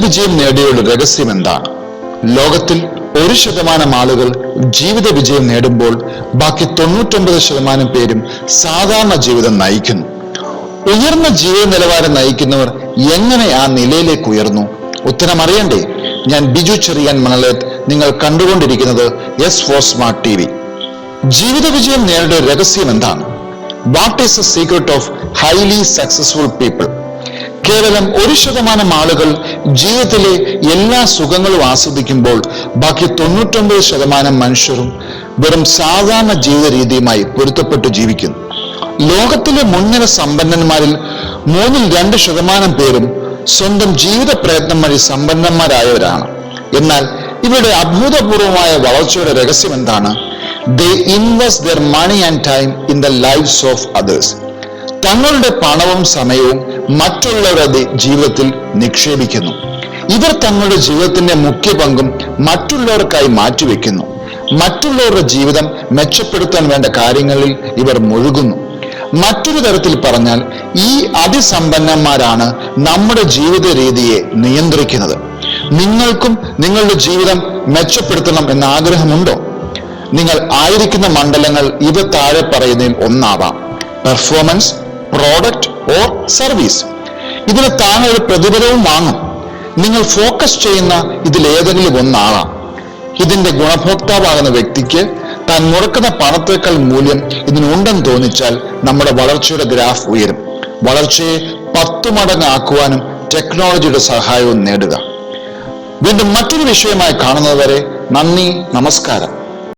വിജയം നേടിയുള്ള രഹസ്യം എന്താണ്? ലോകത്തിൽ 1% ആളുകൾ ജീവിത വിജയം നേടുമ്പോൾ ബാക്കി 99% പേരും സാധാരണ ജീവിതം നയിക്കുന്നു. ഉയർന്ന ജീവിത നിലവാരം നയിക്കുന്നവർ എങ്ങനെ ആ നിലയിലേക്ക് ഉയർന്നു? ഉത്തരം അറിയണ്ടേ? ഞാൻ ബിജു ചെറിയാൻ മണലേത്ത്. നിങ്ങൾ കണ്ടുകൊണ്ടിരിക്കുന്നത് S4 സ്മാർട്ട് TV. ജീവിത വിജയം നേടേണ്ട രഹസ്യം എന്താണ്? What is the secret of highly successful people? കേവലം 1% ആളുകൾ ജീവിതത്തിലെ എല്ലാ സുഖങ്ങളും ആസ്വദിക്കുമ്പോൾ ബാക്കി 99% മനുഷ്യരും വെറും സാധാരണ ജീവിത രീതിയുമായി പൊരുത്തപ്പെട്ടു ജീവിക്കുന്നു. ലോകത്തിലെ മുൻനിര സമ്പന്നന്മാരിൽ 2% പേരും സ്വന്തം ജീവിത പ്രയത്നം വഴി സമ്പന്നന്മാരായവരാണ്. എന്നാൽ ഇവരുടെ അത്ഭുതപൂർവമായ വളർച്ചയുടെ രഹസ്യം എന്താണ്? They invest their money and time in the lives of others. തങ്ങളുടെ പണവും സമയവും മറ്റുള്ളവരുടെ ജീവിതത്തിൽ നിക്ഷേപിക്കുന്നു. ഇവർ തങ്ങളുടെ ജീവിതത്തിന്റെ മുഖ്യ പങ്കും മറ്റുള്ളവർക്കായി മാറ്റിവെക്കുന്നു. മറ്റുള്ളവരുടെ ജീവിതം മെച്ചപ്പെടുത്താൻ വേണ്ട കാര്യങ്ങളിൽ ഇവർ മുഴുകുന്നു. മറ്റൊരു തരത്തിൽ പറഞ്ഞാൽ ഈ അതിസമ്പന്നന്മാരാണ് നമ്മുടെ ജീവിത രീതിയെ നിയന്ത്രിക്കുന്നത്. നിങ്ങൾക്കും നിങ്ങളുടെ ജീവിതം മെച്ചപ്പെടുത്തണം എന്ന ആഗ്രഹമുണ്ടോ? നിങ്ങൾ ആയിരിക്കുന്ന മണ്ഡലങ്ങൾ ഇവ താഴെ പറയുന്നതിൽ ഒന്നാവാം: പെർഫോമൻസ്, പ്രോഡക്റ്റ് ഓർ സർവീസ്. ഇതിന് താങ്കൾ ഒരു പ്രതിഫലവും വാങ്ങും. നിങ്ങൾ ഫോക്കസ് ചെയ്യുന്ന ഇതിലേതെങ്കിലും ഒന്നാകാം. ഇതിന്റെ ഗുണഭോക്താവാകുന്ന വ്യക്തിക്ക് താൻ മുടക്കുന്ന പണത്തേക്കാൾ മൂല്യം ഇതിനുണ്ടെന്ന് തോന്നിച്ചാൽ നമ്മുടെ വളർച്ചയുടെ ഗ്രാഫ് ഉയരും. വളർച്ചയെ 10 മടങ്ങ് ആക്കുവാനും ടെക്നോളജിയുടെ സഹായവും നേടുക. വീണ്ടും മറ്റൊരു വിഷയമായി കാണുന്നതുവരെ നന്ദി, നമസ്കാരം.